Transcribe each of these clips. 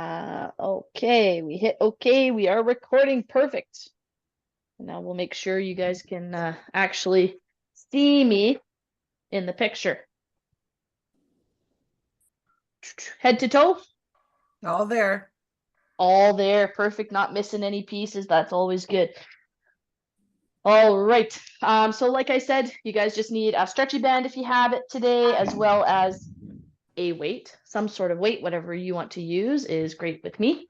Okay, we hit okay. We are recording. Perfect. Now we'll make sure you guys can actually see me in the picture. Head to toe, All there. all there. Perfect. Not missing any pieces. That's always good. All right. So like I said, you guys just need a stretchy band if you have it today, as well as a weight, some sort of weight, whatever you want to use is great with me.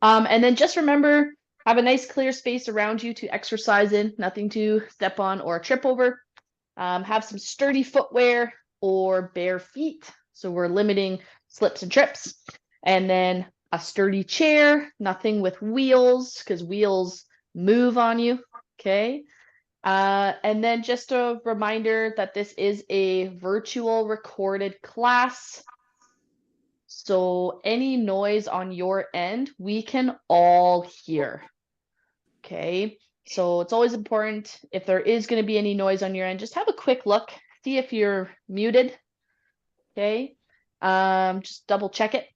And then just remember, have a nice clear space around you to exercise in, nothing to step on or trip over. Have some sturdy footwear or bare feet. So we're limiting slips and trips. And then a sturdy chair, nothing with wheels because wheels move on you. Okay. And then just a reminder that this is a virtual recorded class. So any noise on your end, we can all hear. Okay. So it's always important if there is going to be any noise on your end, just have a quick look, see if you're muted. Okay. Just double check it.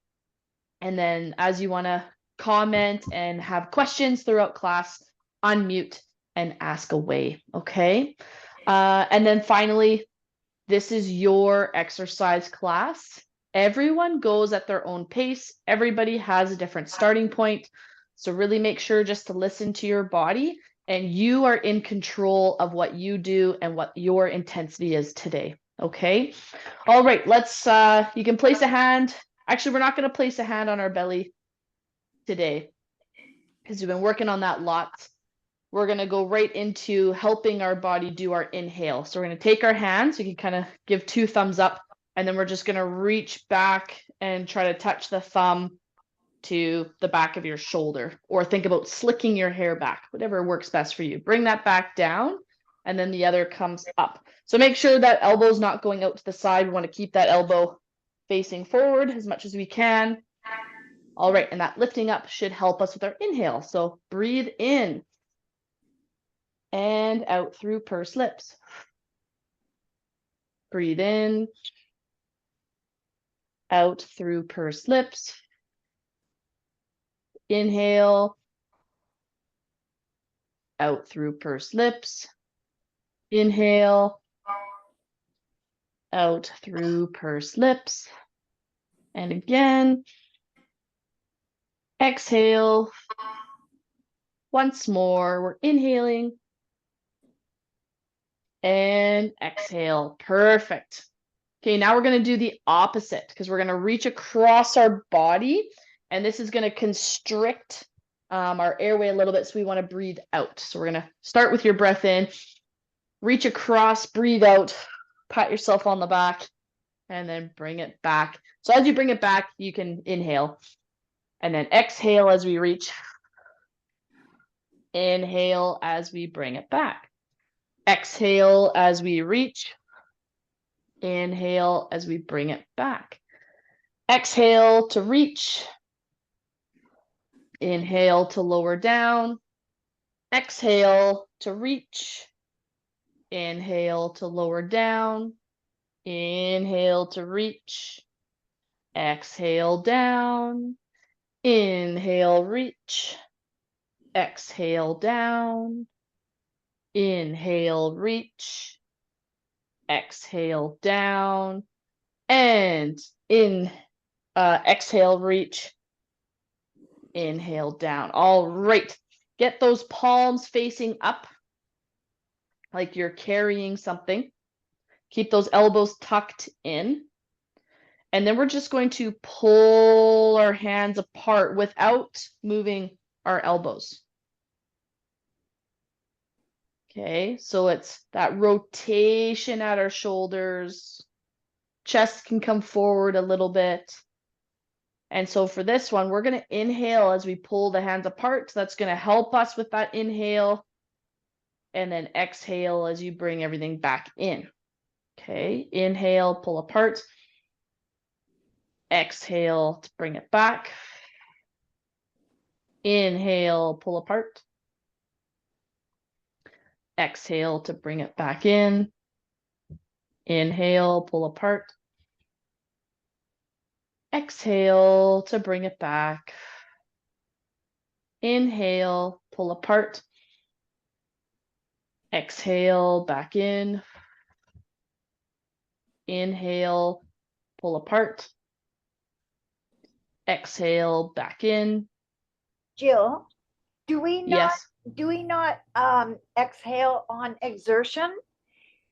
And then as you want to comment and have questions throughout class, unmute and ask away. Okay. And then finally, this is your exercise class. Everyone goes at their own pace. Everybody has a different starting point. So really make sure just to listen to your body and you are in control of what you do and what your intensity is today. Okay. All right. Let's, you can place a hand. Actually, we're not going to place a hand on our belly today because we've been working on that lots. We're going to go right into helping our body do our inhale. So we're going to take our hands. You can kind of give 2 thumbs up, and then we're just going to reach back and try to touch the thumb to the back of your shoulder, or think about slicking your hair back, whatever works best for you. Bring that back down, and then the other comes up. So make sure that elbow's not going out to the side. We want to keep that elbow facing forward as much as we can. All right, and that lifting up should help us with our inhale. So breathe in and out through pursed lips. Breathe in, out through pursed lips. Inhale, out through pursed lips. Inhale, out through pursed lips. And again, exhale. Once more, we're inhaling and exhale. Perfect. Okay, now we're going to do the opposite because we're going to reach across our body, and this is going to constrict our airway a little bit, so we want to breathe out. So we're going to start with your breath in, reach across, breathe out, pat yourself on the back, and then bring it back. So as you bring it back, you can inhale, and then exhale as we reach. Inhale as we bring it back. Exhale as we reach. Inhale as we bring it back. Exhale to reach. Inhale to lower down. Exhale to reach. Inhale to lower down. Inhale to reach. Exhale down. Inhale, reach. Exhale down. Inhale, reach. Exhale down. And exhale, reach. Inhale down. All right. Get those palms facing up like you're carrying something. Keep those elbows tucked in. And then we're just going to pull our hands apart without moving our elbows. Okay, so it's that rotation at our shoulders. Chest can come forward a little bit. And so for this one, we're going to inhale as we pull the hands apart. So that's going to help us with that inhale. And then exhale as you bring everything back in. Okay, inhale, pull apart. Exhale to bring it back. Inhale, pull apart. Exhale to bring it back in. Inhale, pull apart. Exhale to bring it back. Inhale, pull apart. Exhale, back in. Inhale, pull apart. Exhale, back in. Jill, do we not Yes. exhale on exertion?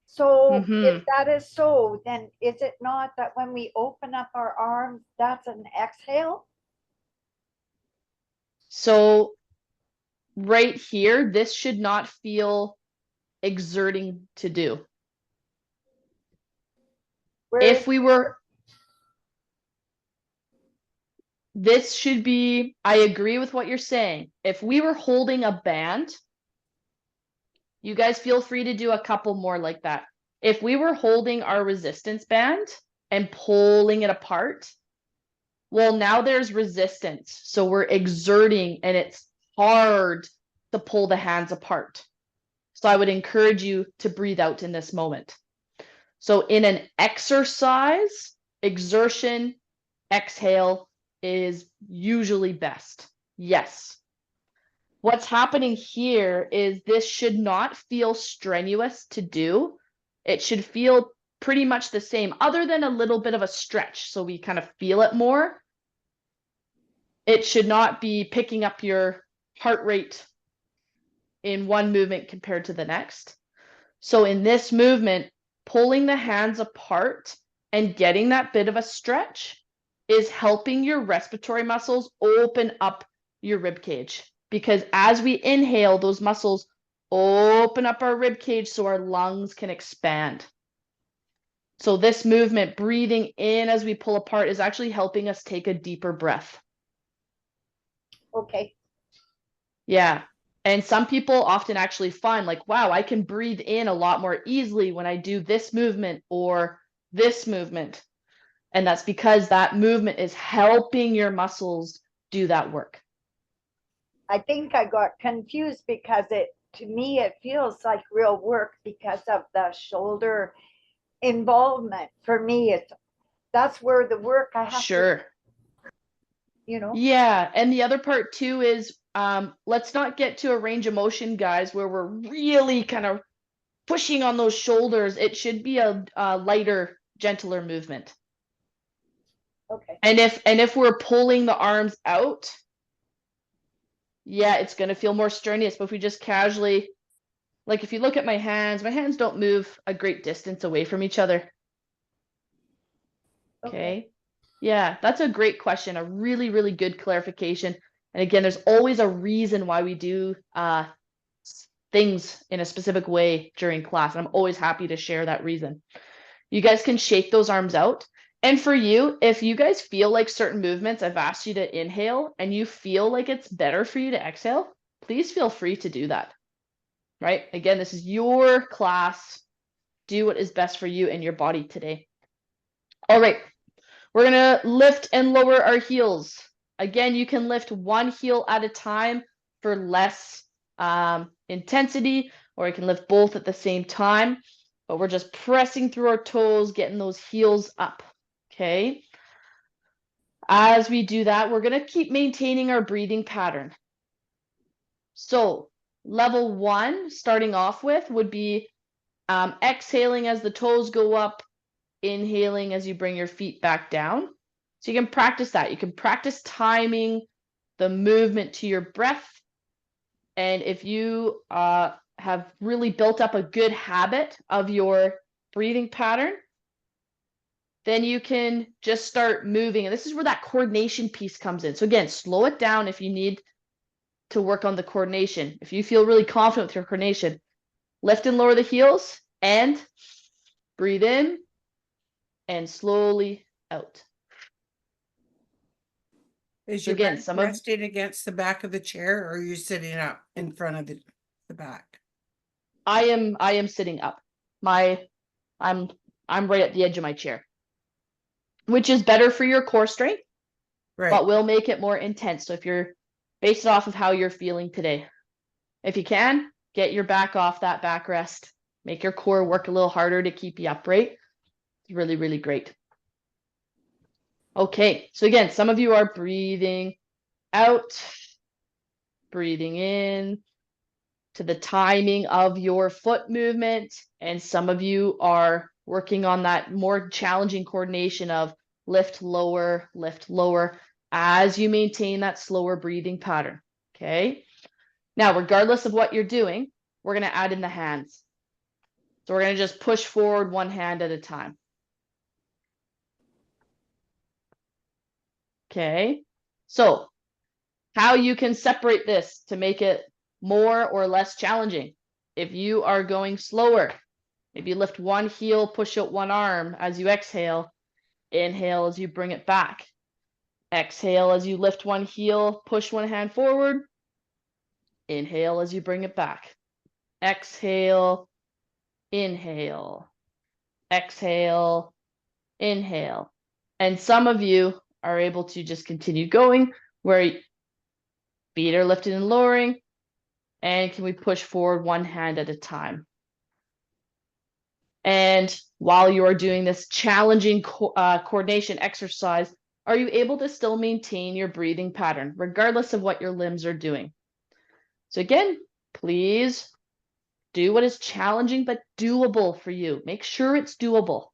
So if Mm-hmm. that is so, then is it not that when we open up our arms, that's an exhale? So right here, this should not feel exerting to do. Where is If we were, this should be, I agree with what you're saying. If we were holding a band, you guys feel free to do a couple more like that. If we were holding our resistance band and pulling it apart, well, now there's resistance. So we're exerting and it's hard to pull the hands apart. So I would encourage you to breathe out in this moment. So in an exercise, exertion, exhale is usually best. Yes. What's happening here is this should not feel strenuous to do. It should feel pretty much the same, other than a little bit of a stretch. So we kind of feel it more. It should not be picking up your heart rate in one movement compared to the next. So in this movement, pulling the hands apart and getting that bit of a stretch is helping your respiratory muscles open up your rib cage. Because as we inhale, those muscles open up our rib cage so our lungs can expand. So this movement, breathing in as we pull apart, is actually helping us take a deeper breath. okay? Yeah. And some people often actually find like, wow, I can breathe in a lot more easily when I do this movement or this movement. And that's because that movement is helping your muscles do that work. I think I got confused because to me it feels like real work because of the shoulder involvement. For me, that's where the work I have to, Sure. Yeah. And the other part too is let's not get to a range of motion, guys, where we're really kind of pushing on those shoulders. It should be a lighter, gentler movement. okay. And if we're pulling the arms out, yeah, it's going to feel more strenuous. But if we just casually, like if you look at my hands don't move a great distance away from each other. Okay. Yeah, that's a great question. A really, really good clarification. And again, there's always a reason why we do things in a specific way during class. And I'm always happy to share that reason. You guys can shake those arms out. And for you, if you guys feel like certain movements, I've asked you to inhale and you feel like it's better for you to exhale, please feel free to do that. Right? Again, this is your class. Do what is best for you and your body today. All right. We're going to lift and lower our heels. Again, you can lift one heel at a time for less intensity, or you can lift both at the same time. But we're just pressing through our toes, getting those heels up. Okay. As we do that, we're going to keep maintaining our breathing pattern. So level 1, starting off with, would be exhaling as the toes go up, inhaling as you bring your feet back down. So you can practice that. You can practice timing the movement to your breath. And if you have really built up a good habit of your breathing pattern, then you can just start moving. And this is where that coordination piece comes in. So again, slow it down if you need to work on the coordination. If you feel really confident with your coordination, lift and lower the heels and breathe in and slowly out. Is So your again, back some of resting against the back of the chair, or are you sitting up in front of the back? I am sitting up. I'm right at the edge of my chair, which is better for your core strength, Right. but will make it more intense. So if you're based off of how you're feeling today, if you can, get your back off that backrest, make your core work a little harder to keep you upright. It's really, really great. Okay, so again, some of you are breathing out, breathing in to the timing of your foot movement, and some of you are working on that more challenging coordination of lift lower as you maintain that slower breathing pattern. Okay, now regardless of what you're doing, we're going to add in the hands. So we're going to just push forward one hand at a time. Okay, so how you can separate this to make it more or less challenging. If you are going slower, maybe lift one heel, push out one arm as you exhale, inhale as you bring it back. Exhale as you lift one heel, push one hand forward, inhale as you bring it back. Exhale, inhale, exhale, inhale. And some of you are able to just continue going where feet are lifting and lowering. And can we push forward one hand at a time? And while you are doing this challenging coordination exercise, are you able to still maintain your breathing pattern, regardless of what your limbs are doing? So again, please do what is challenging but doable for you. Make sure it's doable.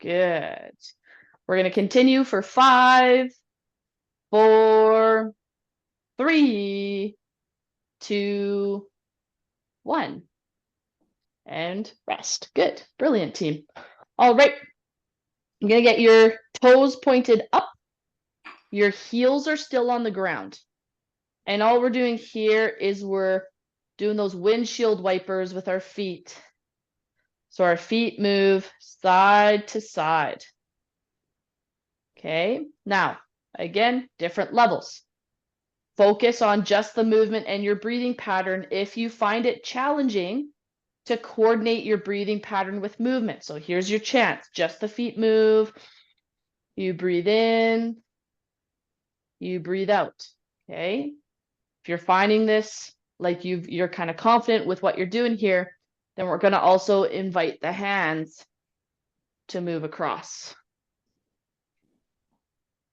Good. We're going to continue for 5, 4, 3, 2, 1. And rest. Good. Brilliant, team. All right. I'm going to get your toes pointed up. Your heels are still on the ground. And all we're doing here is we're doing those windshield wipers with our feet. So our feet move side to side. Okay. Now, again, different levels. Focus on just the movement and your breathing pattern if you find it challenging to coordinate your breathing pattern with movement. So here's your chance. Just the feet move. You breathe in. You breathe out. Okay. If you're finding this like you're kind of confident with what you're doing here, then we're going to also invite the hands to move across.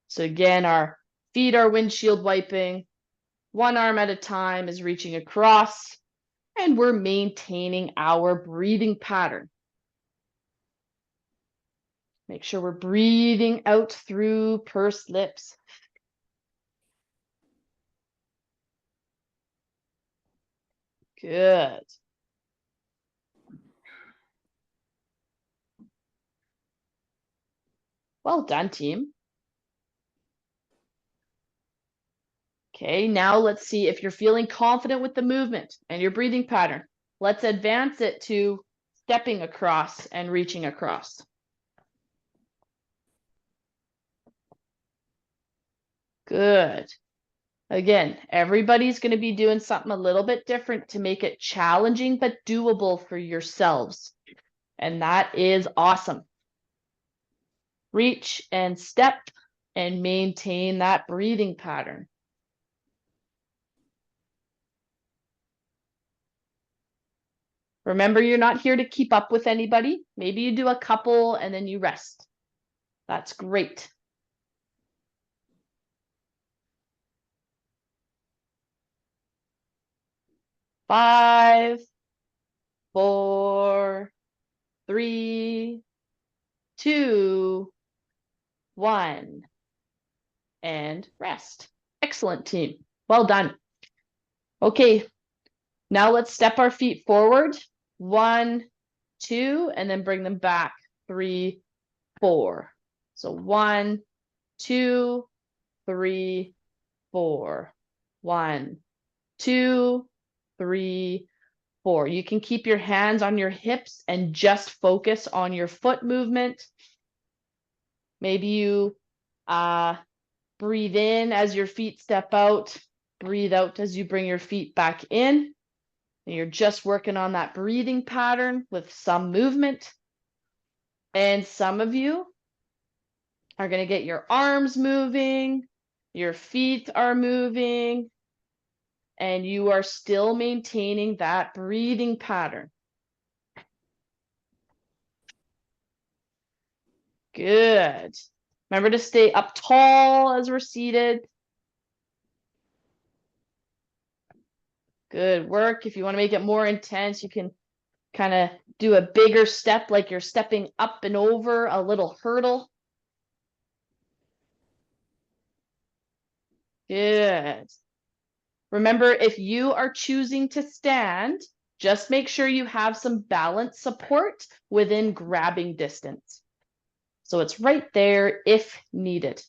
So again, our feet are windshield wiping. One arm at a time is reaching across, and we're maintaining our breathing pattern. Make sure we're breathing out through pursed lips. Good. Well done, team. Okay, now let's see if you're feeling confident with the movement and your breathing pattern. Let's advance it to stepping across and reaching across. Good. Again, everybody's going to be doing something a little bit different to make it challenging but doable for yourselves. And that is awesome. Reach and step and maintain that breathing pattern. Remember, you're not here to keep up with anybody. Maybe you do a couple and then you rest. That's great. Five, 4, 3, 2, 1, and rest. Excellent, team. Well done. Okay, now let's step our feet forward. 1, 2, and then bring them back. 3, 4. So 1, 2, 3, 4. 1, 2, 3, 4. You can keep your hands on your hips and just focus on your foot movement. Maybe you breathe in as your feet step out, breathe out as you bring your feet back in. And you're just working on that breathing pattern with some movement. And some of you are going to get your arms moving, your feet are moving, and you are still maintaining that breathing pattern. Good. Remember to stay up tall as we're seated. Good work. If you want to make it more intense, you can kind of do a bigger step like you're stepping up and over a little hurdle. Good. Remember, if you are choosing to stand, just make sure you have some balance support within grabbing distance. So it's right there if needed.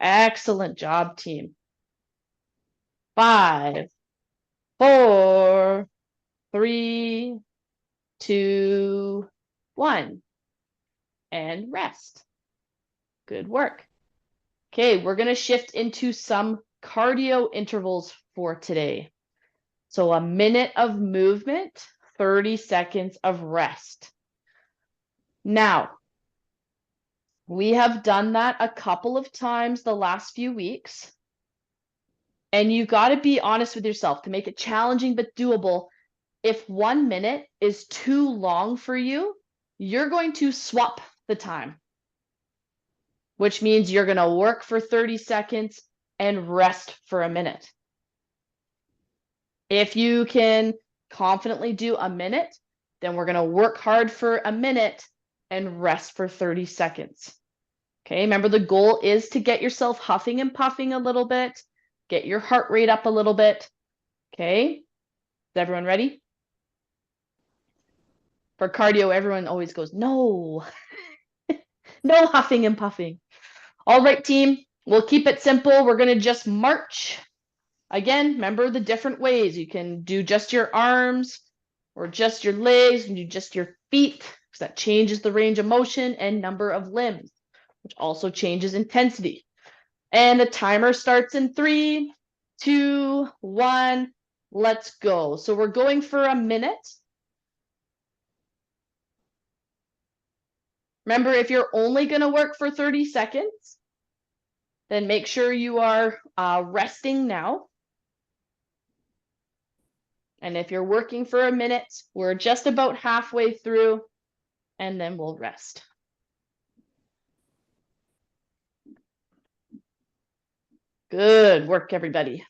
Excellent job, team. 5, 4, 3, 2, 1. And rest. Good work. Okay, we're going to shift into some cardio intervals for today. So a minute of movement, 30 seconds of rest. Now, we have done that a couple of times the last few weeks. And you got to be honest with yourself to make it challenging but doable. If 1 minute is too long for you, you're going to swap the time, which means you're going to work for 30 seconds and rest for a minute. If you can confidently do a minute, then we're going to work hard for a minute and rest for 30 seconds. Okay, remember the goal is to get yourself huffing and puffing a little bit, get your heart rate up a little bit. Okay, is everyone ready? For cardio, everyone always goes, no, no huffing and puffing. All right, team, we'll keep it simple. We're going to just march. Again, remember the different ways. You can do just your arms or just your legs and do just your feet, because that changes the range of motion and number of limbs, which also changes intensity. And the timer starts in 3, 2, 1. Let's go. So we're going for a minute. Remember, if you're only going to work for 30 seconds, then make sure you are resting now. And if you're working for a minute, we're just about halfway through, and then we'll rest. Good work, everybody.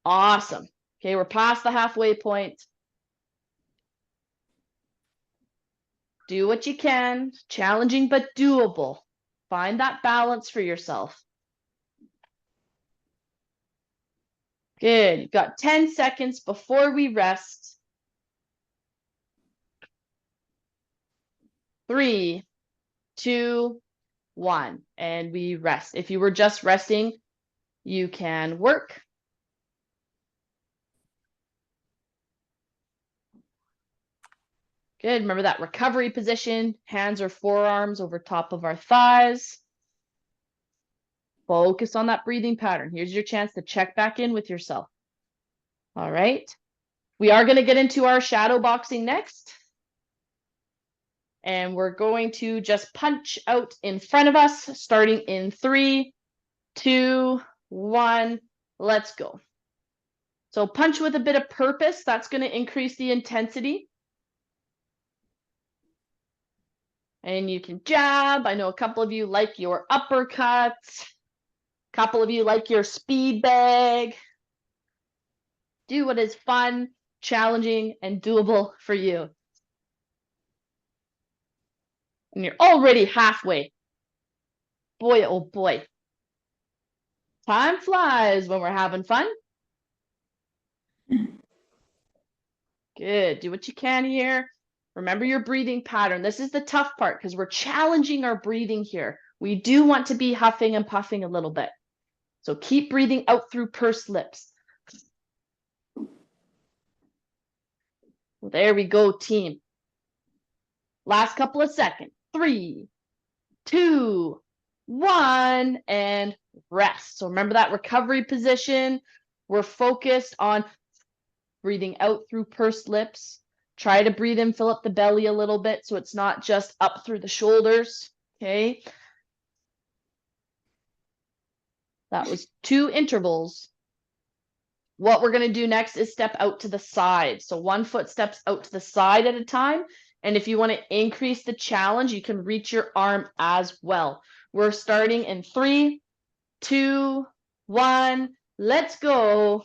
Awesome. Okay, we're past the halfway point. Do what you can, challenging but doable. Find that balance for yourself. Good, you've got 10 seconds before we rest. 3, 2, 1, and we rest. If you were just resting, you can work. Good, remember that recovery position, hands or forearms over top of our thighs. Focus on that breathing pattern. Here's your chance to check back in with yourself. All right. We are going to get into our shadow boxing next. And we're going to just punch out in front of us, starting in 3, 2, 1. Let's go. So punch with a bit of purpose. That's going to increase the intensity. And you can jab. I know a couple of you like your uppercuts. A couple of you like your speed bag. Do what is fun, challenging, and doable for you. And you're already halfway. Boy, oh boy. Time flies when we're having fun. Good. Do what you can here. Remember your breathing pattern. This is the tough part because we're challenging our breathing here. We do want to be huffing and puffing a little bit. So keep breathing out through pursed lips. Well, there we go, team. Last couple of seconds. 3, 2, 1, and rest. So remember that recovery position. We're focused on breathing out through pursed lips. Try to breathe in, fill up the belly a little bit so it's not just up through the shoulders. Okay. That was 2 intervals. What we're going to do next is step out to the side. So 1 foot steps out to the side at a time. And if you want to increase the challenge, you can reach your arm as well. We're starting in 3, 2, 1. Let's go.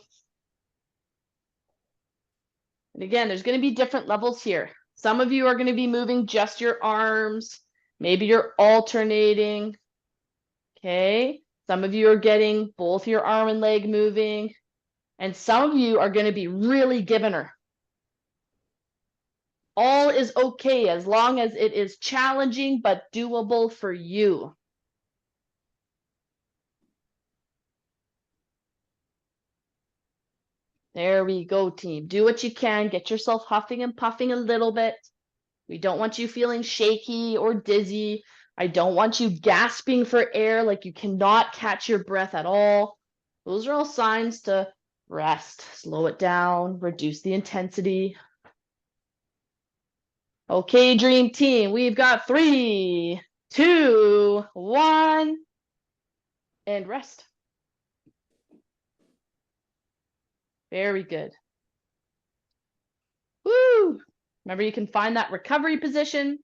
And again, there's going to be different levels here. Some of you are going to be moving just your arms. Maybe you're alternating. Okay. Some of you are getting both your arm and leg moving. And some of you are going to be really giving her. All is okay as long as it is challenging but doable for you. There we go, team. Do what you can. Get yourself huffing and puffing a little bit. We don't want you feeling shaky or dizzy. I don't want you gasping for air like you cannot catch your breath at all. Those are all signs to rest. Slow it down, reduce the intensity. Okay, dream team, we've got 3, 2, 1, and rest. Very good. Woo! Remember, you can find that recovery position.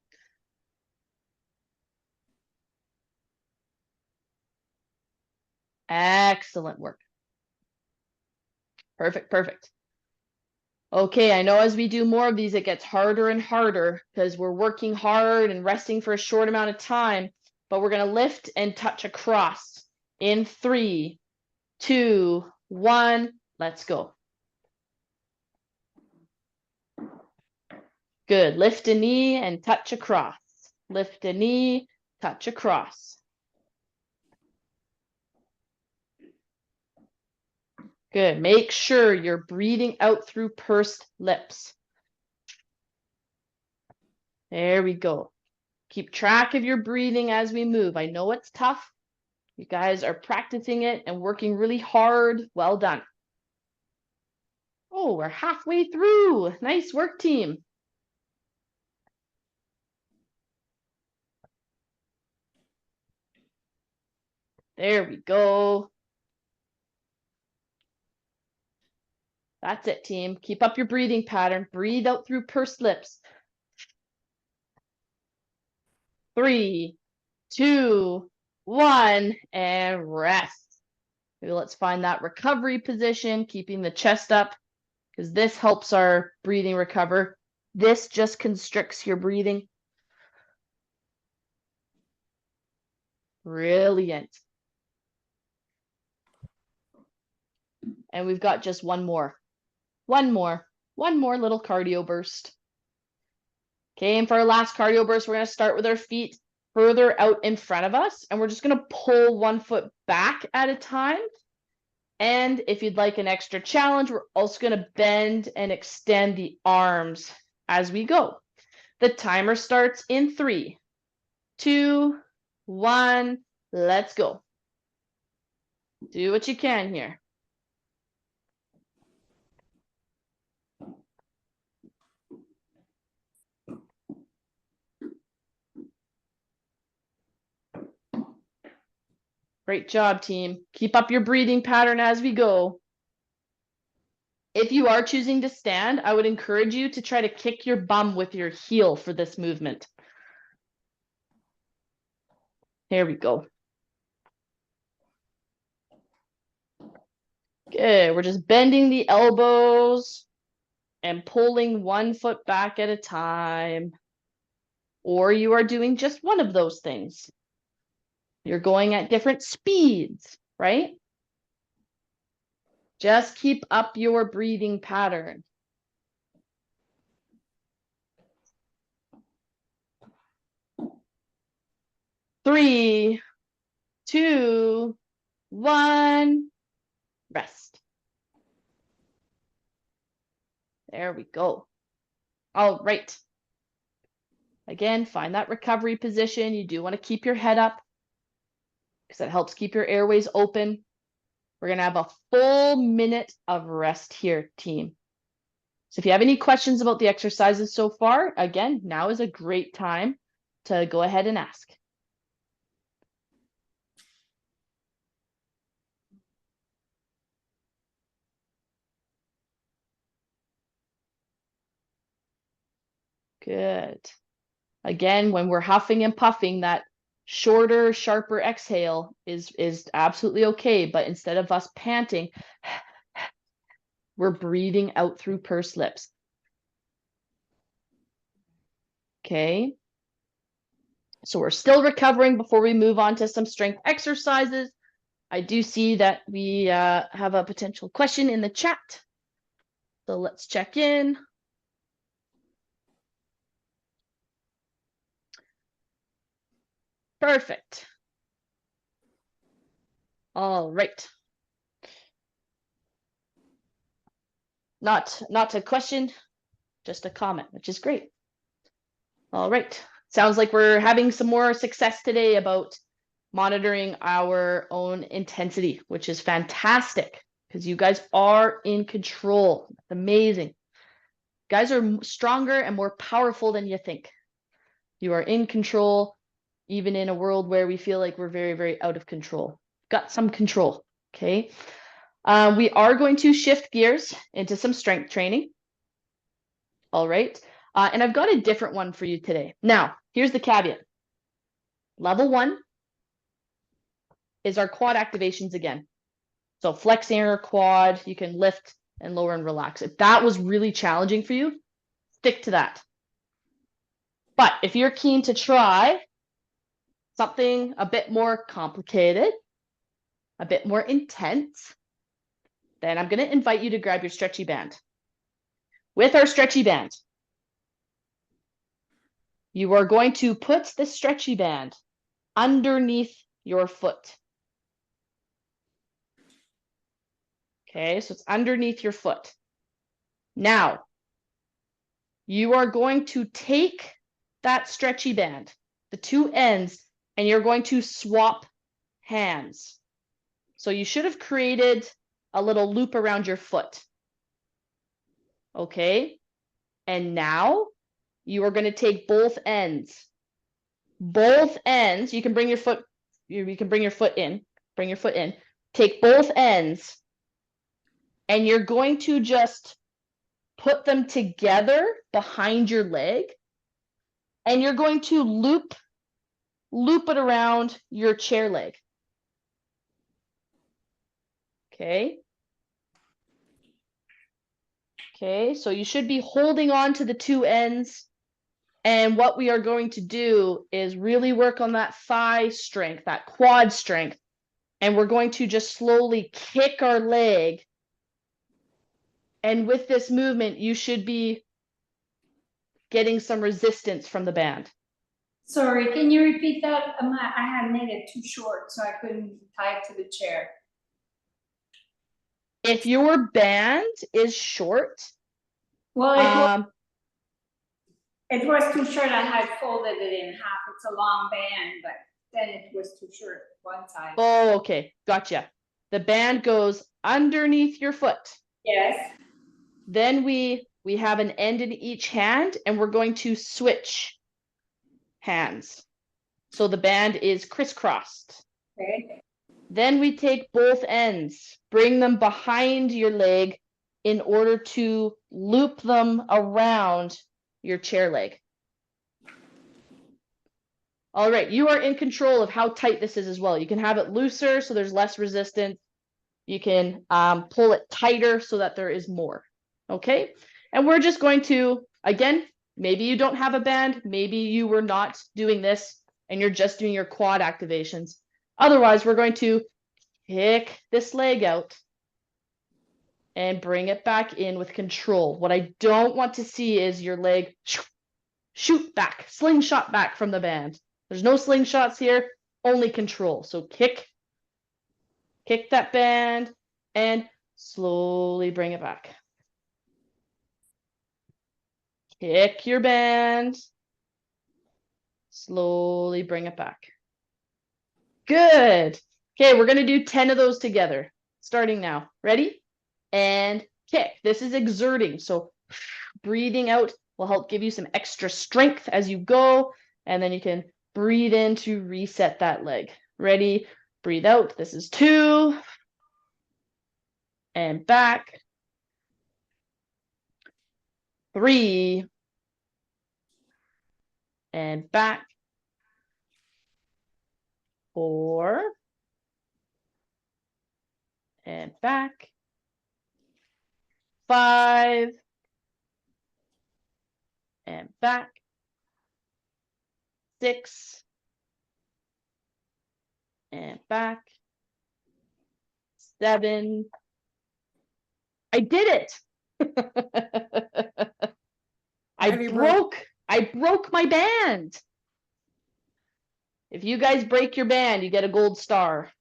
Excellent work. Perfect, perfect. Okay, I know as we do more of these, it gets harder and harder because we're working hard and resting for a short amount of time, but we're going to lift and touch across in 3, 2, 1. Let's go. Good. Lift a knee and touch across. Lift a knee, touch across. Good. Make sure you're breathing out through pursed lips. There we go. Keep track of your breathing as we move. I know it's tough. You guys are practicing it and working really hard. Well done. Oh, we're halfway through. Nice work, team. There we go. That's it, team. Keep up your breathing pattern. Breathe out through pursed lips. 3, 2, 1, and rest. Maybe let's find that recovery position, keeping the chest up, because this helps our breathing recover. This just constricts your breathing. Brilliant. And we've got just one more. One more little cardio burst. Okay, and for our last cardio burst, we're going to start with our feet further out in front of us, and we're just going to pull 1 foot back at a time. And if you'd like an extra challenge, we're also going to bend and extend the arms as we go. The timer starts in 3, 2, 1. Let's go. Do what you can here. Great job, team. Keep up your breathing pattern as we go. If you are choosing to stand, I would encourage you to try to kick your bum with your heel for this movement. Here we go. Good. We're just bending the elbows and pulling 1 foot back at a time. Or you are doing just one of those things. You're going at different speeds, right? Just keep up your breathing pattern. Three, 2, 1, rest. There we go. All right. Again, find that recovery position. You do want to keep your head up because that helps keep your airways open. We're going to have a full minute of rest here, team. So if you have any questions about the exercises so far, again, now is a great time to go ahead and ask. Good. Again, when we're huffing and puffing, that shorter, sharper exhale is absolutely okay. But instead of us panting, we're breathing out through pursed lips. Okay. So we're still recovering before we move on to some strength exercises. I do see that we have a potential question in the chat. So let's check in. Perfect. All right. Not a question, just a comment, which is great. All right. Sounds like we're having some more success today about monitoring our own intensity, which is fantastic because you guys are in control. It's amazing. You guys are stronger and more powerful than you think. You are in control, even in a world where we feel like we're very, very out of control. Got some control, okay? We are going to shift gears into some strength training. All right. And I've got a different one for you today. Now, here's the caveat. Level 1 is our quad activations again. So flexing your quad, you can lift and lower and relax. If that was really challenging for you, stick to that. But if you're keen to try something a bit more complicated, a bit more intense, then I'm going to invite you to grab your stretchy band. With our stretchy band, you are going to put the stretchy band underneath your foot. Okay, so it's underneath your foot. Now, you are going to take that stretchy band, the two ends, and you're going to swap hands. So you should have created a little loop around your foot. Okay, and now you are going to take both ends. Both ends, you can bring your foot, you can bring your foot in, take both ends, and you're going to just put them together behind your leg, and you're going to loop it around your chair leg. Okay. Okay, so you should be holding on to the two ends. And what we are going to do is really work on that thigh strength, that quad strength. And we're going to just slowly kick our leg. And with this movement, you should be getting some resistance from the band. Sorry, can you repeat that? I had made it too short, so I couldn't tie it to the chair. If your band is short, Well, it was too short. I had folded it in half. It's a long band, but then it was too short one side. Oh, okay, gotcha. The band goes underneath your foot. Yes. Then we have an end in each hand, and we're going to switch hands. So the band is crisscrossed. Okay. Then we take both ends, bring them behind your leg in order to loop them around your chair leg. All right, you are in control of how tight this is as well. You can have it looser so there's less resistance. You can pull it tighter so that there is more. Okay, and we're just going to, again, maybe you don't have a band, maybe you were not doing this and you're just doing your quad activations. Otherwise, we're going to kick this leg out and bring it back in with control. What I don't want to see is your leg shoot back, slingshot back from the band. There's no slingshots here, only control. So kick that band and slowly bring it back. Kick your band, slowly bring it back. Good. Okay, we're going to do 10 of those together, starting now. Ready? And kick. This is exerting, so breathing out will help give you some extra strength as you go, and then you can breathe in to reset that leg. Ready? Breathe out. This is 2. And back. 3. and back. 4 and back. 5 and back. 6 and back. 7. I did it. How do you break- I broke my band. If you guys break your band, you get a gold star.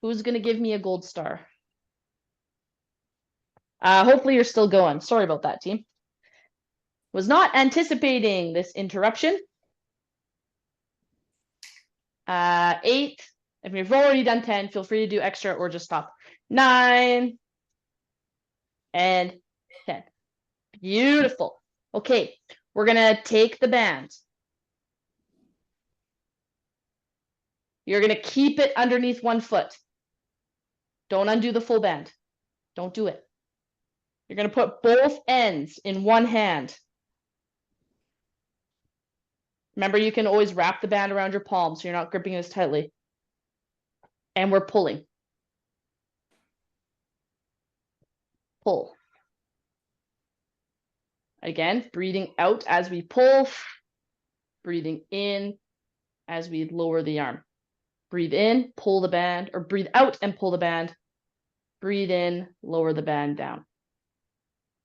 Who's gonna give me a gold star? Hopefully you're still going. Sorry about that, team. Was not anticipating this interruption. 8. If you've already done 10, feel free to do extra or just stop. 9 and 10. Beautiful. Okay, we're gonna take the band. You're gonna keep it underneath one foot. Don't undo the full band. Don't do it. You're gonna put both ends in one hand. Remember, you can always wrap the band around your palm so you're not gripping it as tightly. And we're pulling. Pull. Again, breathing out as we pull. Breathing in as we lower the arm. Breathe in, pull the band, or breathe out and pull the band. Breathe in, lower the band down.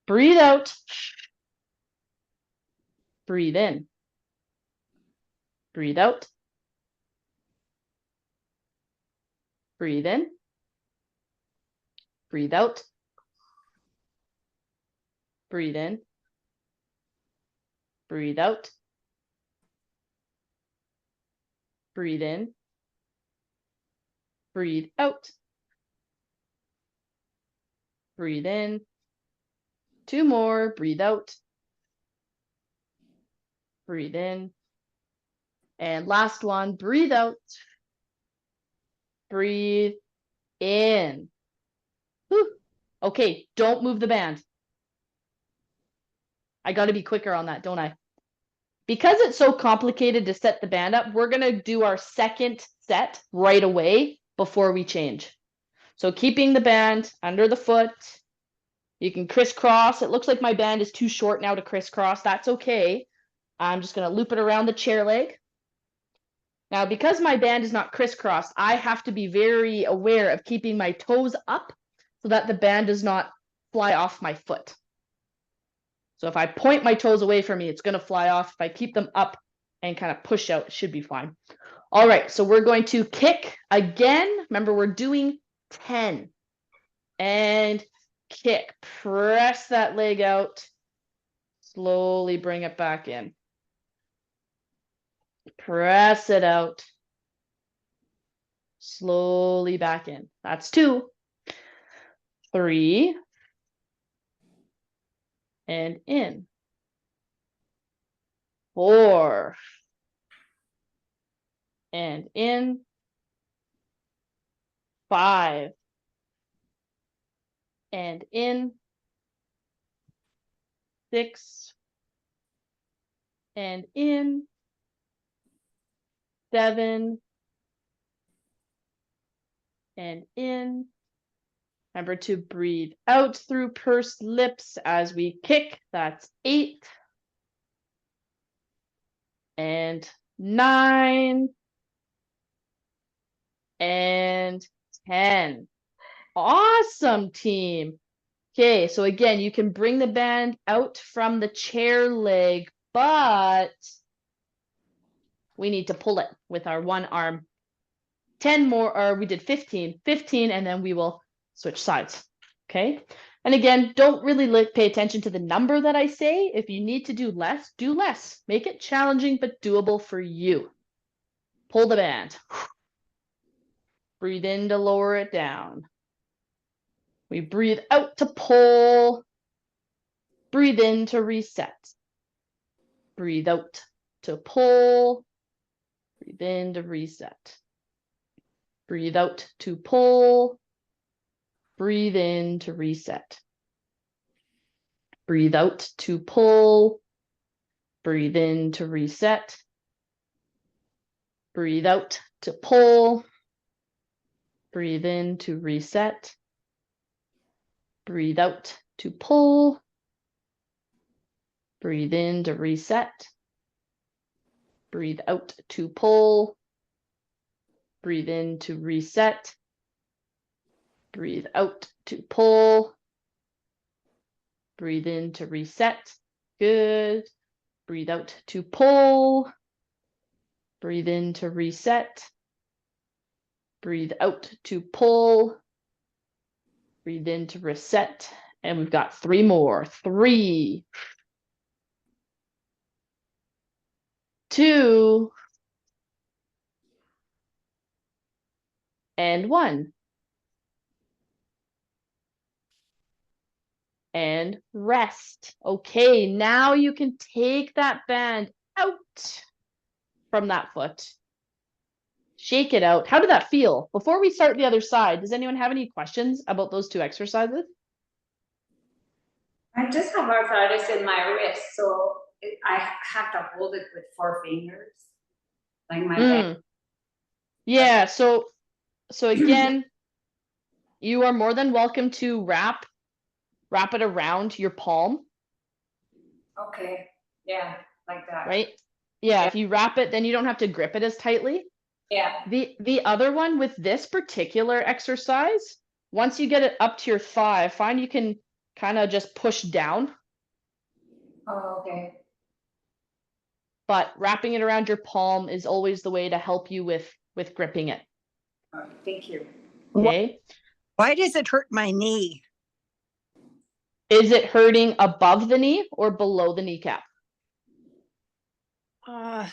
Breathe out. Breathe in. Breathe out. Breathe in. Breathe out. Breathe in. Breathe out. Breathe in. Breathe out. Breathe in. 2 more. Breathe out. Breathe in. And last one. Breathe out. Breathe in. Whew. Okay, don't move the band. I got to be quicker on that, don't I? Because it's so complicated to set the band up, we're going to do our second set right away before we change. So keeping the band under the foot. You can crisscross. It looks like my band is too short now to crisscross. That's okay. I'm just going to loop it around the chair leg. Now, because my band is not crisscrossed, I have to be very aware of keeping my toes up so that the band does not fly off my foot. So if I point my toes away from me, it's going to fly off. If I keep them up and kind of push out, it should be fine. All right, so we're going to kick again. Remember, we're doing 10. And kick. Press that leg out. Slowly bring it back in. Press it out. Slowly back in. That's 2. 3. And in. 4. And in. 5. And in. 6. And in. 7. And in. Remember to breathe out through pursed lips as we kick. That's 8. And 9. And 10. Awesome, team. Okay, so again, you can bring the band out from the chair leg, but we need to pull it with our one arm. 10 more, or we did 15, and then we will switch sides. Okay, and again, don't really pay attention to the number that I say. If you need to do less, do less. Make it challenging but doable for you. Pull the band. Breathe in to lower it down. We breathe out to pull. Breathe in to reset. Breathe out to pull. Breathe in to reset. Breathe out to pull. Breathe in to reset. Breathe out to pull. Breathe in to reset. Breathe out to pull. Breathe in to reset. Breathe out to pull. Breathe in to reset. Breathe out to pull. Breathe in to reset. Breathe out to pull. Breathe in to reset. Good. Breathe out to pull. Breathe in to reset. Breathe out to pull. Breathe in to reset. And we've got 3 more. 3, 2, and 1. And rest. Okay, now you can take that band out from that foot. Shake it out. How did that feel? Before we start the other side, does anyone have any questions about those 2 exercises? I just have arthritis in my wrist, so I have to hold it with 4 fingers, like my back. Yeah, so again, you are more than welcome to wrap it around your palm, Okay, yeah, like that. right? Yeah, Yeah. if you wrap it, then you don't have to grip it as tightly. Yeah, The other one with this particular exercise, once you get it up to your thigh, I find you can kind of just push down, oh, okay. but wrapping it around your palm is always the way to help you with gripping it. All right, thank you. Okay? Why does it hurt my knee? Is it hurting above the knee or below the kneecap? I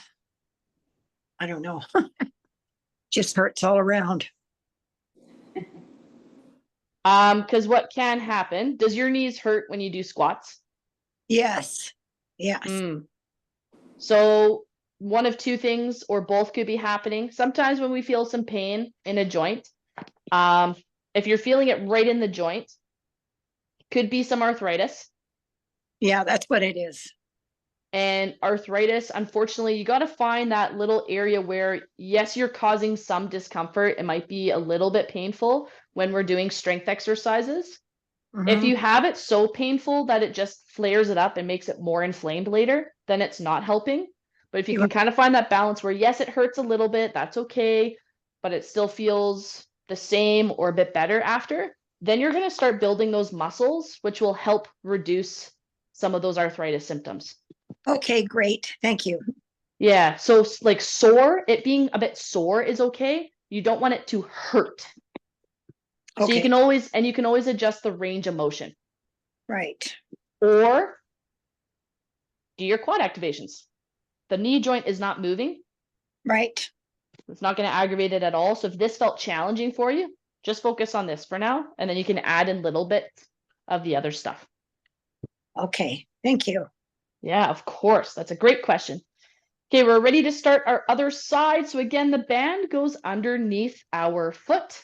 don't know. Just hurts all around. Because what can happen, does your knees hurt when you do squats? Yes. Yes. So one of 2 things or both could be happening. Sometimes when we feel some pain in a joint, if you're feeling it right in the joint, could be some arthritis. Yeah, that's what it is. And arthritis, unfortunately, you got to find that little area where, yes, you're causing some discomfort. It might be a little bit painful when we're doing strength exercises. If Mhm. you have it so painful that it just flares it up and makes it more inflamed later, then it's not helping. But if you You're can kind of find that balance where, yes, it hurts a little bit, that's okay, but it still feels the same or a bit better after, then you're going to start building those muscles, which will help reduce some of those arthritis symptoms. Okay, great. Thank you. Yeah, so like sore, it being a bit sore is okay. You don't want it to hurt. So you Okay, can always adjust the range of motion. right. Or do your quad activations. The knee joint is not moving. Right. It's not going to aggravate it at all. So if this felt challenging for you, just focus on this for now, and then you can add in little bits of the other stuff. Okay, thank you. Yeah, of course. That's a great question. Okay, we're ready to start our other side. So again, the band goes underneath our foot.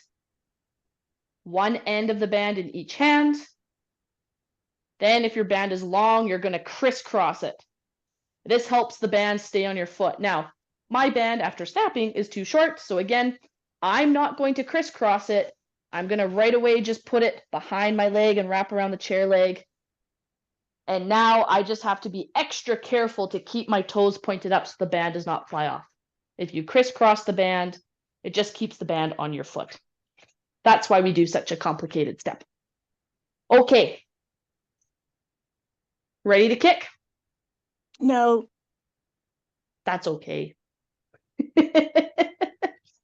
One end of the band in each hand. Then if your band is long, you're going to crisscross it. This helps the band stay on your foot. Now, my band after snapping is too short. So again, I'm not going to crisscross it. I'm going to right away just put it behind my leg and wrap around the chair leg. And now I just have to be extra careful to keep my toes pointed up so the band does not fly off. If you crisscross the band, it just keeps the band on your foot. That's why we do such a complicated step. Okay. Ready to kick? No. That's okay.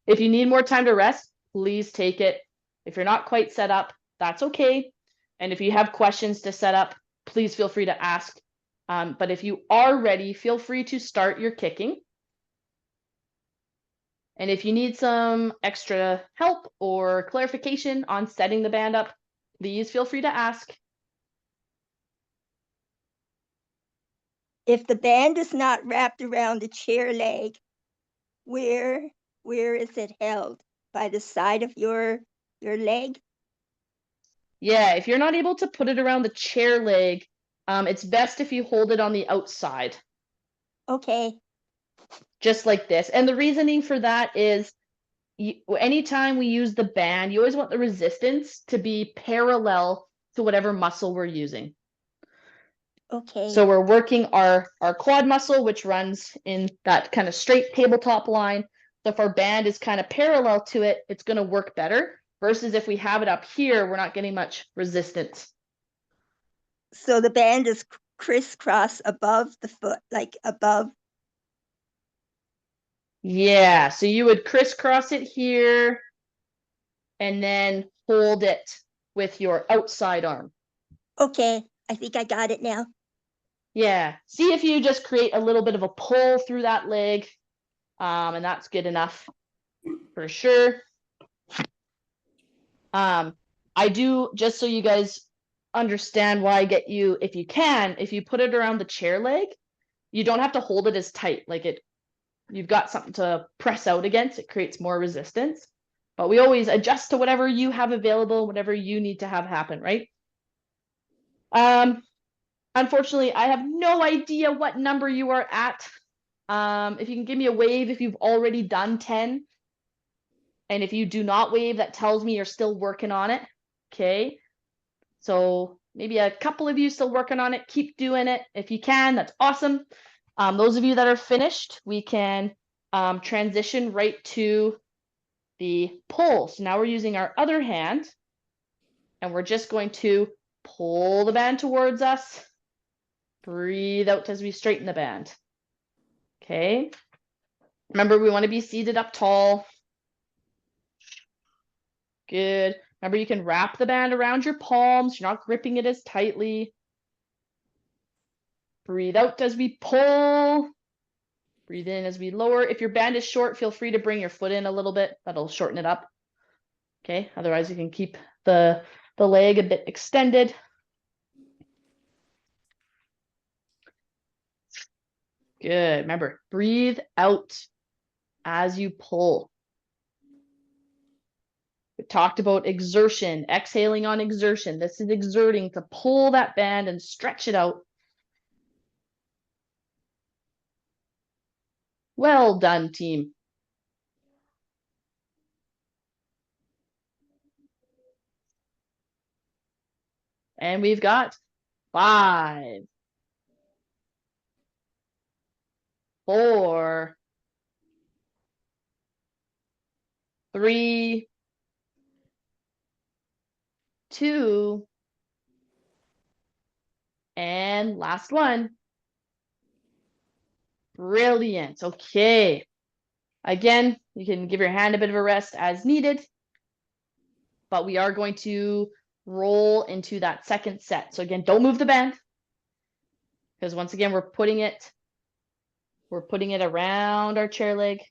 If you need more time to rest, please take it. If you're not quite set up, that's okay. And if you have questions to set up, please feel free to ask. But if you are ready, feel free to start your kicking. And if you need some extra help or clarification on setting the band up, please feel free to ask. If the band is not wrapped around the chair leg, where is it held? By the side of your leg? Yeah, if you're not able to put it around the chair leg, it's best if you hold it on the outside. Okay. just like this. And the reasoning for that is anytime we use the band, you always want the resistance to be parallel to whatever muscle we're using. Okay. So we're working our quad muscle, which runs in that kind of straight tabletop line. So if our band is kind of parallel to it, it's going to work better versus if we have it up here, we're not getting much resistance. So the band is crisscross above the foot, like above. Yeah, so you would crisscross it here and then hold it with your outside arm. Okay, I think I got it now. Yeah, see if you just create a little bit of a pull through that leg, and that's good enough for sure. I do, just so you guys understand why I get you, if you can, if you put it around the chair leg, you don't have to hold it as tight. Like you've got something to press out against. It creates more resistance. But we always adjust to whatever you have available, whatever you need to have happen, right? Unfortunately, I have no idea what number you are at. If you can give me a wave if you've already done 10. And if you do not wave, that tells me you're still working on it. Okay. So maybe a couple of you still working on it. Keep doing it. If you can, that's awesome. Those of you that are finished, we can transition right to the pull. So now we're using our other hand and we're just going to pull the band towards us. Breathe out as we straighten the band. Okay. Remember, we want to be seated up tall. Good. Remember, you can wrap the band around your palms. You're not gripping it as tightly. Breathe out as we pull. Breathe in as we lower. If your band is short, feel free to bring your foot in a little bit. That'll shorten it up. Okay. Otherwise, you can keep the leg a bit extended. Good. Remember, breathe out as you pull. We talked about exertion, exhaling on exertion. This is exerting to pull that band and stretch it out. Well done, team. And we've got 5, 4, 3, 2, and last one. Brilliant. Okay. Again, you can give your hand a bit of a rest as needed, but we are going to roll into that second set. So again, don't move the band because once again, we're putting it around our chair leg.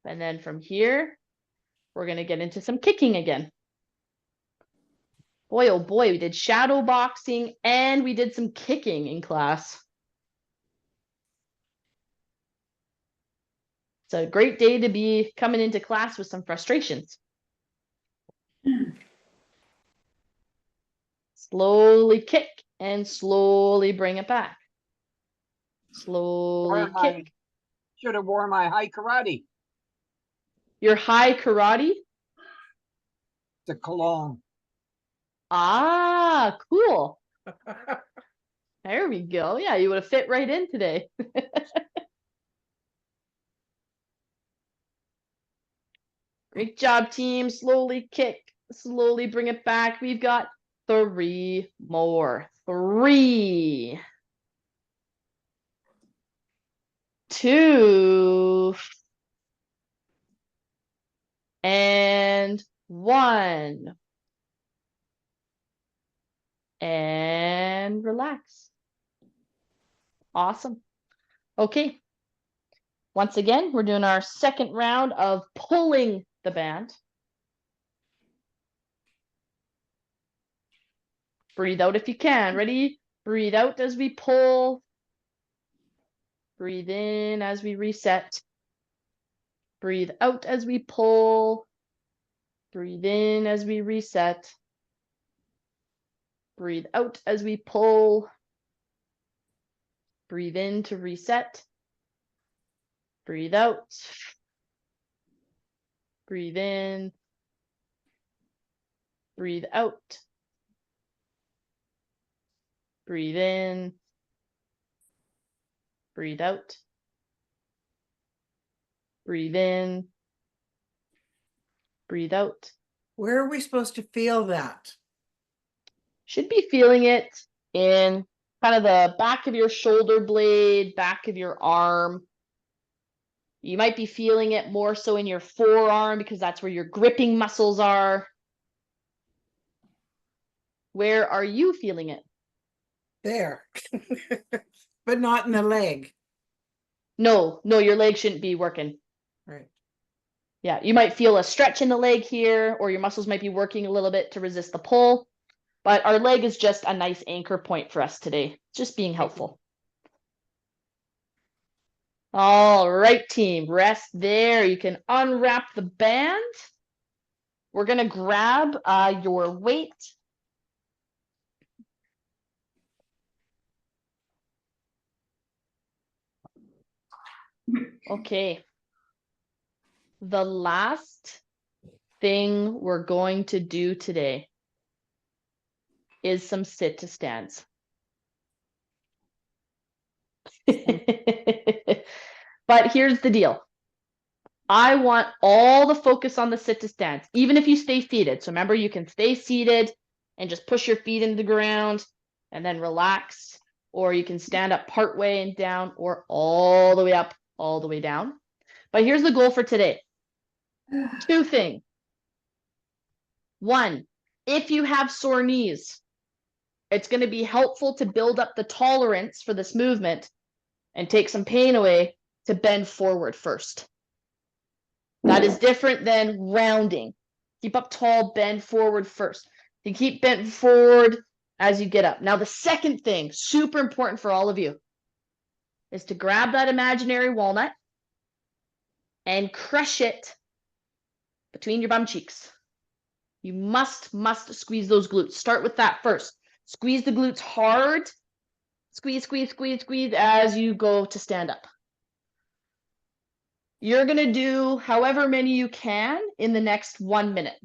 And then from here, we're going to get into some kicking again. Boy, oh boy, we did shadow boxing and we did some kicking in class. It's a great day to be coming into class with some frustrations. Slowly kick and slowly bring it back. Slowly kick. Should have worn my high karate, Your high karate? the cologne. Ah, cool. There we go. Yeah, you would have fit right in today. Great job, team. Slowly kick. Slowly bring it back. We've got 3 more. 3, 2, and 1. And relax. Awesome. Okay. Once again, we're doing our second round of pulling the band. Breathe out if you can. Ready? Breathe out as we pull. Breathe in as we reset. Breathe out as we pull. Breathe in as we reset. Breathe out as we pull. Breathe in to reset. Breathe out. Breathe in. Breathe out. Breathe in. Breathe out. Breathe in. Breathe out. Where are we supposed to feel that? Should be feeling it in kind of the back of your shoulder blade, back of your arm. You might be feeling it more so in your forearm because that's where your gripping muscles are. Where are you feeling it? There. But not in the leg. No, your leg shouldn't be working. Right. Yeah, you might feel a stretch in the leg here, or your muscles might be working a little bit to resist the pull. But our leg is just a nice anchor point for us today. Just being helpful. All right, team, rest there. You can unwrap the band. We're gonna grab your weight. Okay. The last thing we're going to do today is some sit to stands. But here's the deal. I want all the focus on the sit to stands, even if you stay seated. So remember, you can stay seated and just push your feet into the ground and then relax, or you can stand up part way and down, or all the way up, all the way down. But here's the goal for today. 2 things. 1, if you have sore knees, it's going to be helpful to build up the tolerance for this movement and take some pain away to bend forward first. That is different than rounding. Keep up tall, bend forward first. You keep bent forward as you get up. Now, the second thing, super important for all of you, is to grab that imaginary walnut and crush it between your bum cheeks. You must squeeze those glutes. Start with that first. Squeeze the glutes hard. Squeeze, squeeze, squeeze, squeeze as you go to stand up. You're going to do however many you can in the next 1 minute.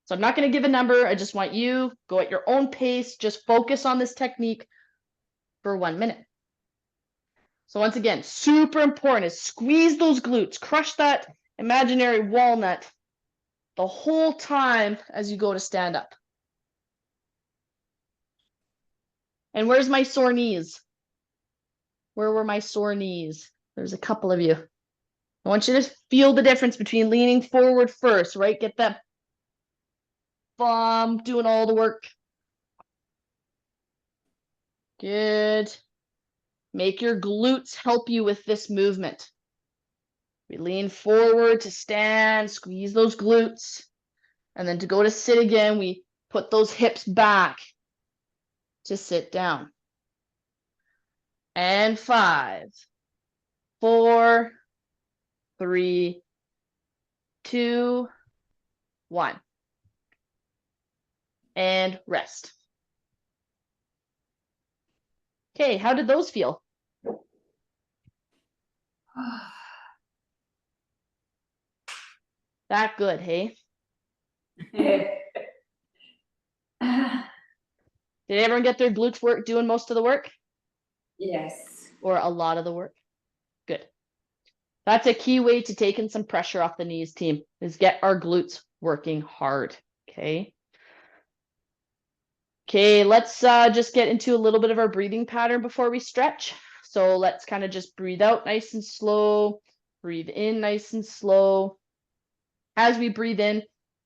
So I'm not going to give a number. I just want you go at your own pace. Just focus on this technique for 1 minute. So once again, super important is squeeze those glutes. Crush that imaginary walnut the whole time as you go to stand up. And where's my sore knees? Where were my sore knees? There's a couple of you. I want you to feel the difference between leaning forward first, right? Get that bum doing all the work. Good. Make your glutes help you with this movement. We lean forward to stand, squeeze those glutes. And then to go to sit again, we put those hips back to sit down. And 5, 4, 3, 2, 1. And rest. Okay, how did those feel? That good, hey? Did everyone get their glutes work doing most of the work? Yes. Or a lot of the work? Good. That's a key way to taking some pressure off the knees, team, is get our glutes working hard, okay? Okay, let's just get into a little bit of our breathing pattern before we stretch. So let's kind of just breathe out nice and slow, breathe in nice and slow. As we breathe in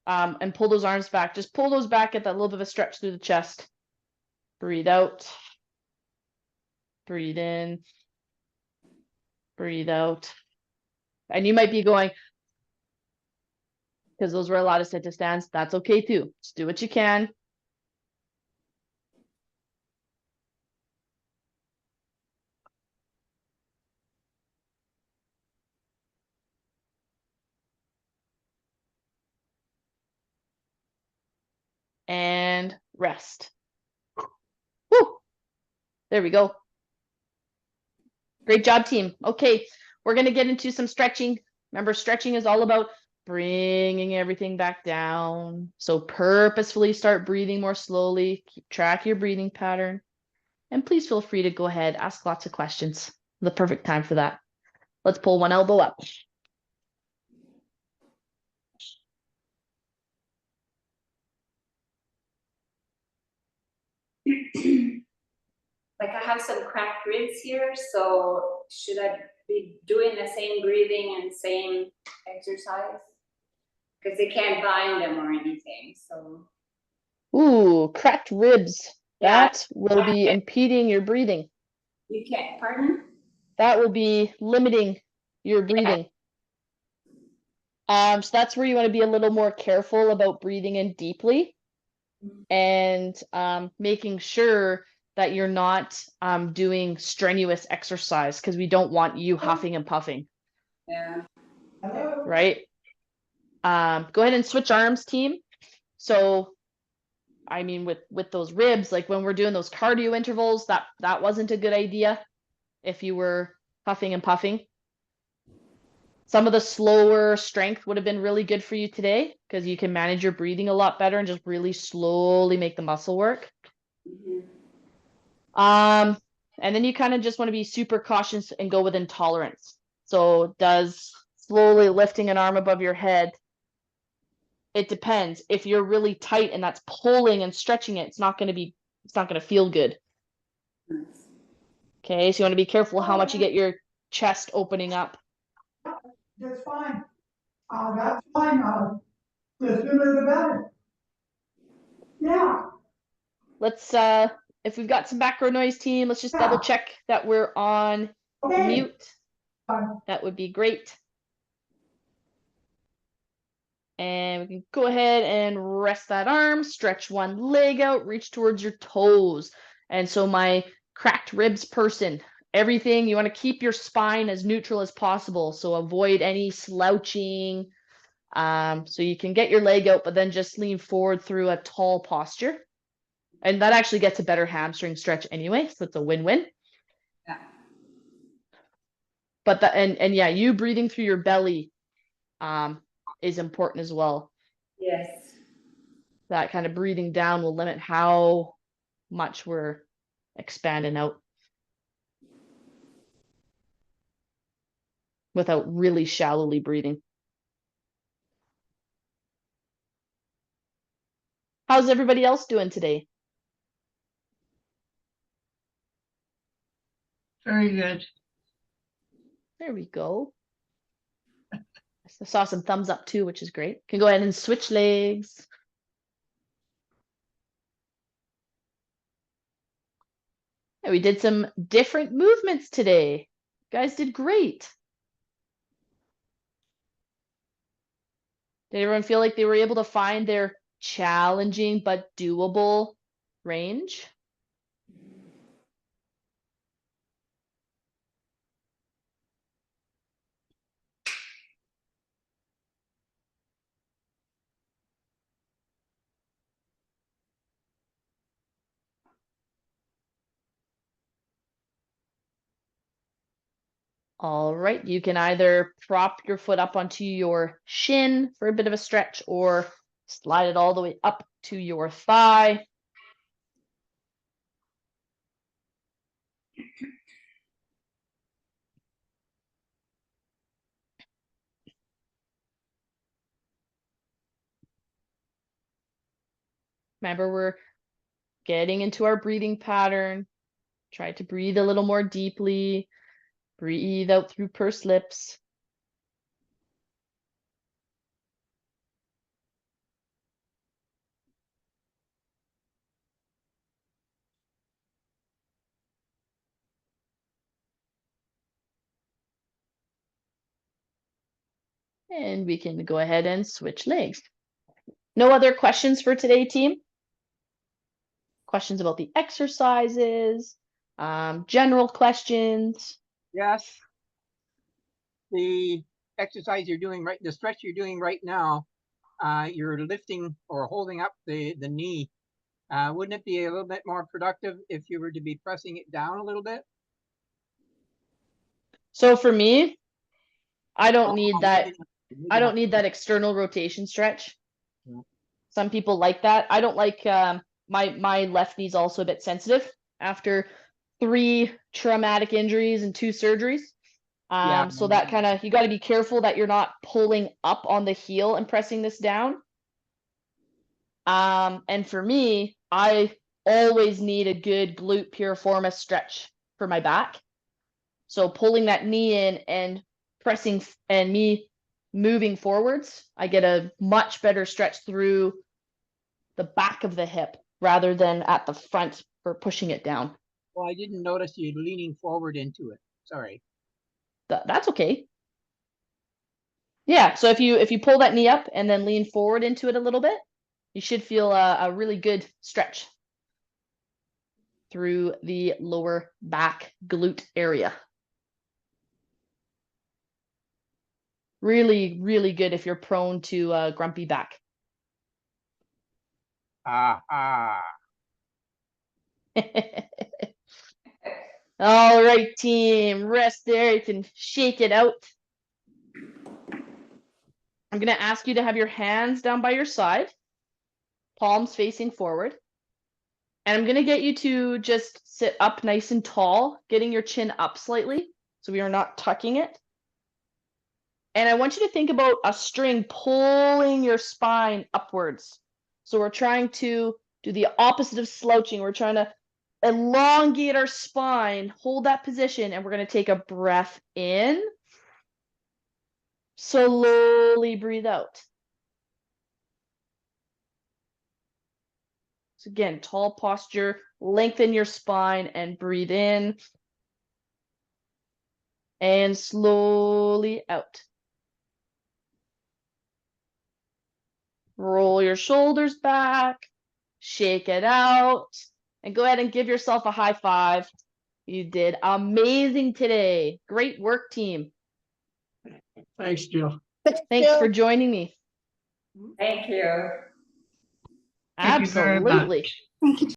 and pull those arms back, just pull those back, get that little bit of a stretch through the chest. Breathe out, breathe in, breathe out. And you might be going, because those were a lot of sit to stands. That's okay too. Just do what you can. And rest. There we go. Great job, team. Okay, we're going to get into some stretching. Remember, stretching is all about bringing everything back down. So purposefully start breathing more slowly. Keep track of your breathing pattern. And please feel free to go ahead, ask lots of questions. The perfect time for that. Let's pull one elbow up. Like I have some cracked ribs here, so should I be doing the same breathing and same exercise? Because they can't bind them or anything, so. Ooh, cracked ribs. Yeah. That will be impeding your breathing. You can't, pardon? That will be limiting your breathing. So that's where you want to be a little more careful about breathing in deeply and making sure that you're not doing strenuous exercise, because we don't want you huffing and puffing. Yeah. Right? Go ahead and switch arms, team. So, I mean, with those ribs, like when we're doing those cardio intervals, that wasn't a good idea if you were huffing and puffing. Some of the slower strength would have been really good for you today, because you can manage your breathing a lot better and just really slowly make the muscle work. And then you kind of just want to be super cautious and go with intolerance. So does slowly lifting an arm above your head, it depends. If you're really tight and that's pulling and stretching it, it's not going to feel good. Okay, so you want to be careful how much you get your chest opening up. That's fine. That's fine. The sooner the better. Yeah. Let's if we've got some background noise, team, let's just double check that we're on mute. That would be great. And we can go ahead and rest that arm, stretch one leg out, reach towards your toes. And so my cracked ribs person, everything, you want to keep your spine as neutral as possible. So avoid any slouching. So you can get your leg out, but then just lean forward through a tall posture. And that actually gets a better hamstring stretch anyway, so it's a win-win. Yeah. But and yeah, you breathing through your belly is important as well. Yes. That kind of breathing down will limit how much we're expanding out without really shallowly breathing. How's everybody else doing today? Very good. There we go. I saw some thumbs up too, which is great. Can go ahead and switch legs. And we did some different movements today. You guys did great. Did everyone feel like they were able to find their challenging but doable range? All right, you can either prop your foot up onto your shin for a bit of a stretch or slide it all the way up to your thigh. Remember, we're getting into our breathing pattern. Try to breathe a little more deeply. Breathe out through pursed lips. And we can go ahead and switch legs. No other questions for today, team? Questions about the exercises, general questions? Yes. The exercise you're doing right, the stretch you're doing right now, you're lifting or holding up the knee Wouldn't it be a little bit more productive if you were to be pressing it down a little bit? So for me, I don't Oh, need that. maybe I not. don't need that external rotation stretch. Yeah. Some people like that. I don't like my left knee's also a bit sensitive after 3 traumatic injuries and 2 surgeries. Yeah. So that kind of, you got to be careful that you're not pulling up on the heel and pressing this down. And for me, I always need a good glute piriformis stretch for my back. So pulling that knee in and pressing and me moving forwards, I get a much better stretch through the back of the hip rather than at the front for pushing it down. Well, I didn't notice you leaning forward into it. Sorry. That's okay. Yeah, so if you pull that knee up and then lean forward into it a little bit, you should feel a really good stretch through the lower back glute area. Really, really good if you're prone to grumpy back. All right, team, rest there. You can shake it out. I'm going to ask you to have your hands down by your side, palms facing forward. And I'm going to get you to just sit up nice and tall, getting your chin up slightly so we are not tucking it. And I want you to think about a string pulling your spine upwards. So we're trying to do the opposite of slouching. We're trying to elongate our spine, hold that position, and we're going to take a breath in. Slowly breathe out. So again, tall posture, lengthen your spine and breathe in. And slowly out. Roll your shoulders back, shake it out, and go ahead and give yourself a high five. You did amazing today. Great work, team. Thanks, Jill. Thanks for joining me. Thank you. Thank you very much. Absolutely.